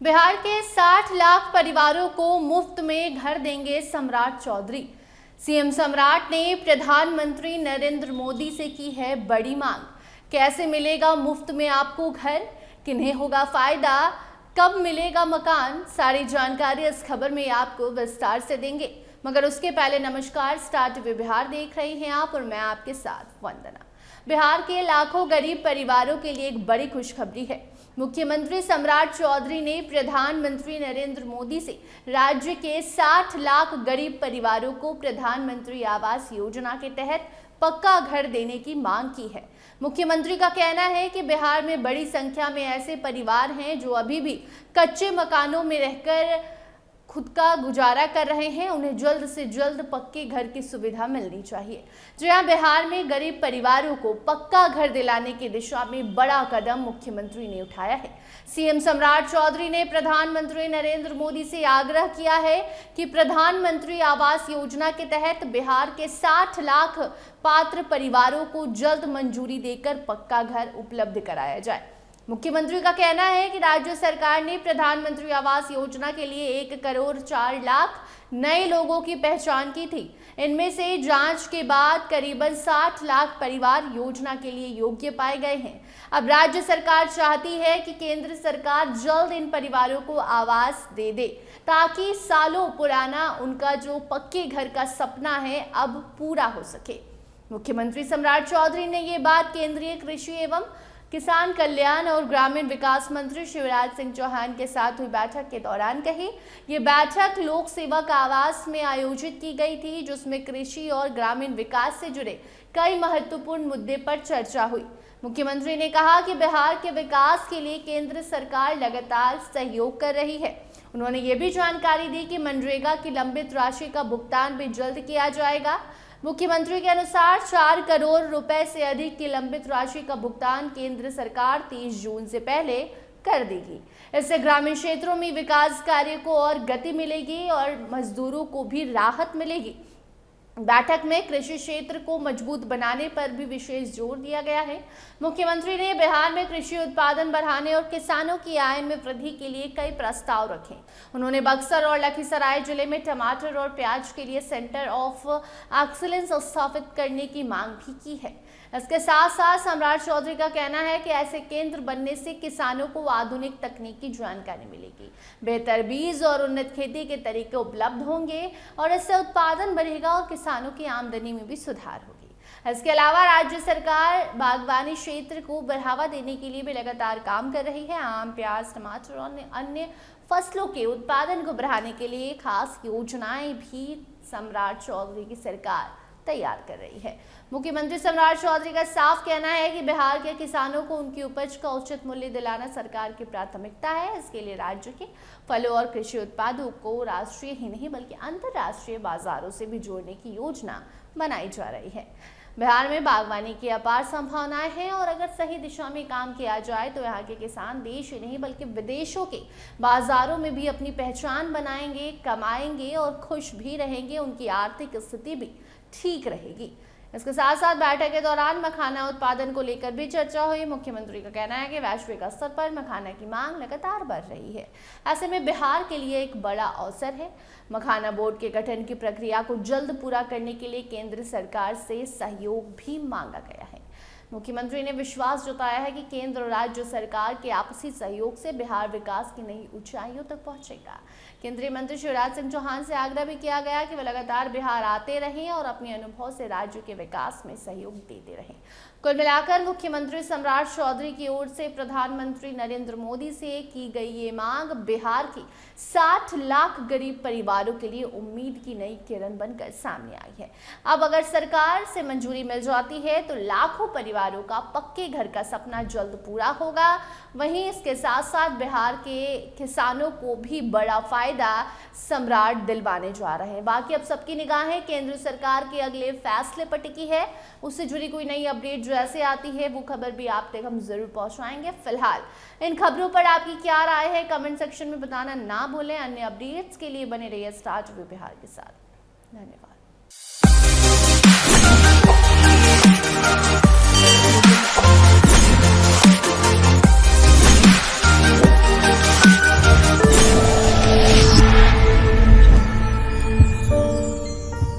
बिहार के 60 लाख परिवारों को मुफ्त में घर देंगे सम्राट चौधरी। सीएम सम्राट ने प्रधानमंत्री नरेंद्र मोदी से की है बड़ी मांग। कैसे मिलेगा मुफ्त में आपको घर, किन्हें होगा फायदा, कब मिलेगा मकान, सारी जानकारी इस खबर में आपको विस्तार से देंगे। मगर उसके पहले नमस्कार, स्टार टीवी बिहार देख रहे हैं आप और मैं आपके साथ वंदना। बिहार के लाखों गरीब परिवारों के लिए एक बड़ी खुशखबरी है। मुख्यमंत्री सम्राट चौधरी ने प्रधानमंत्री नरेंद्र मोदी से राज्य के 60 लाख गरीब परिवारों को प्रधानमंत्री आवास योजना के तहत पक्का घर देने की मांग की है। मुख्यमंत्री का कहना है कि बिहार में बड़ी संख्या में ऐसे परिवार हैं जो अभी भी कच्चे मकानों में रहकर खुद का गुजारा कर रहे हैं। उन्हें जल्द से जल्द पक्के घर की सुविधा मिलनी चाहिए। जो यहाँ बिहार में गरीब परिवारों को पक्का घर दिलाने की दिशा में बड़ा कदम मुख्यमंत्री ने उठाया है। सीएम सम्राट चौधरी ने प्रधानमंत्री नरेंद्र मोदी से आग्रह किया है कि प्रधानमंत्री आवास योजना के तहत बिहार के 60 लाख पात्र परिवारों को जल्द मंजूरी देकर पक्का घर उपलब्ध कराया जाए। मुख्यमंत्री का कहना है कि राज्य सरकार ने प्रधानमंत्री आवास योजना के लिए 1 करोड़ 4 लाख नए लोगों की पहचान की थी। इनमें से जांच के बाद करीबन 60 लाख परिवार योजना के लिए योग्य पाए गए हैं। अब राज्य सरकार चाहती है कि केंद्र सरकार जल्द इन परिवारों को आवास दे दे, ताकि सालों पुराना उनका जो पक्के घर का सपना है अब पूरा हो सके। मुख्यमंत्री सम्राट चौधरी ने ये बात केंद्रीय कृषि एवं किसान कल्याण और ग्रामीण विकास मंत्री शिवराज सिंह चौहान के साथ हुई बैठक के दौरान कही। ये बैठक लोक सेवक आवास में आयोजित की गई थी, जिसमें कृषि और ग्रामीण विकास से जुड़े कई महत्वपूर्ण मुद्दे पर चर्चा हुई। मुख्यमंत्री ने कहा कि बिहार के विकास के लिए केंद्र सरकार लगातार सहयोग कर रही है। उन्होंने ये भी जानकारी दी कि मनरेगा की लंबित राशि का भुगतान भी जल्द किया जाएगा। मुख्यमंत्री के अनुसार 4 करोड़ रुपए से अधिक की लंबित राशि का भुगतान केंद्र सरकार 30 जून से पहले कर देगी। इससे ग्रामीण क्षेत्रों में विकास कार्य को और गति मिलेगी और मजदूरों को भी राहत मिलेगी। बैठक में कृषि क्षेत्र को मजबूत बनाने पर भी विशेष जोर दिया गया है। मुख्यमंत्री ने बिहार में कृषि उत्पादन बढ़ाने और किसानों की आय में वृद्धि के लिए कई प्रस्ताव रखे। उन्होंने बक्सर और लखीसराय जिले में टमाटर और प्याज के लिए सेंटर ऑफ एक्सीलेंस स्थापित करने की मांग भी की है। इसके साथ साथ सम्राट चौधरी का कहना है कि ऐसे केंद्र बनने से किसानों को आधुनिक तकनीक की जानकारी मिलेगी, बेहतर बीज और उन्नत खेती के तरीके उपलब्ध होंगे और इससे उत्पादन बढ़ेगा और किसानों की आमदनी में भी सुधार होगी। इसके अलावा राज्य सरकार बागवानी क्षेत्र को बढ़ावा देने के लिए भी लगातार काम कर रही है। आम, प्याज, टमाटर और अन्य फसलों के उत्पादन को बढ़ाने के लिए खास योजनाएं भी सम्राट चौधरी की सरकार तैयार कर रही है। मुख्यमंत्री सम्राट चौधरी का साफ कहना है कि बिहार के किसानों को उनकी उपज का उचित मूल्य दिलाना सरकार की प्राथमिकता है। इसके लिए राज्य के फलों और कृषि उत्पादों को राष्ट्रीय ही नहीं बल्कि अंतर्राष्ट्रीय बाजारों से भी जोड़ने की योजना बनाई जा रही है। बिहार में बागवानी की अपार संभावनाएं हैं और अगर सही दिशा में काम किया जाए तो यहाँ के किसान देश ही नहीं बल्कि विदेशों के बाजारों में भी अपनी पहचान बनाएंगे, कमाएंगे और खुश भी रहेंगे। उनकी आर्थिक स्थिति भी ठीक रहेगी। इसके साथ साथ बैठक के दौरान मखाना उत्पादन को लेकर भी चर्चा हुई। मुख्यमंत्री का कहना है कि वैश्विक स्तर पर मखाना की मांग लगातार बढ़ रही है। ऐसे में बिहार के लिए एक बड़ा अवसर है। मखाना बोर्ड के गठन की प्रक्रिया को जल्द पूरा करने के लिए केंद्र सरकार से सहयोग भी मांगा गया है। मुख्यमंत्री ने विश्वास जताया है कि केंद्र और राज्य सरकार के आपसी सहयोग से बिहार विकास की नई ऊंचाइयों तक पहुंचेगा। केंद्रीय मंत्री शिवराज सिंह चौहान से आग्रह भी किया गया कि वे लगातार बिहार आते रहें और अपने अनुभव से राज्य के विकास में सहयोग देते रहें। कुल मिलाकर मुख्यमंत्री सम्राट चौधरी की ओर से प्रधानमंत्री नरेंद्र मोदी से की गई ये मांग बिहार की 60 लाख गरीब परिवारों के लिए उम्मीद की नई किरण बनकर सामने आई है। अब अगर सरकार से मंजूरी मिल जाती है तो लाखों परिवारों का पक्के घर का सपना जल्द पूरा होगा। वहीं इसके साथ साथ बिहार के किसानों को भी बड़ा फायदा सम्राट दिलवाने जा रहे हैं। बाकी अब सबकी निगाहें केंद्र सरकार के अगले फैसले पर टिकी है। उससे जुड़ी कोई नई अपडेट जैसे आती है वो खबर भी आप तक हम जरूर पहुंचाएंगे। फिलहाल इन खबरों पर आपकी क्या राय है कमेंट सेक्शन में बताना ना भूलें। अन्य अपडेट्स के लिए बने रहिए स्टार टीवी बिहार के साथ। धन्यवाद।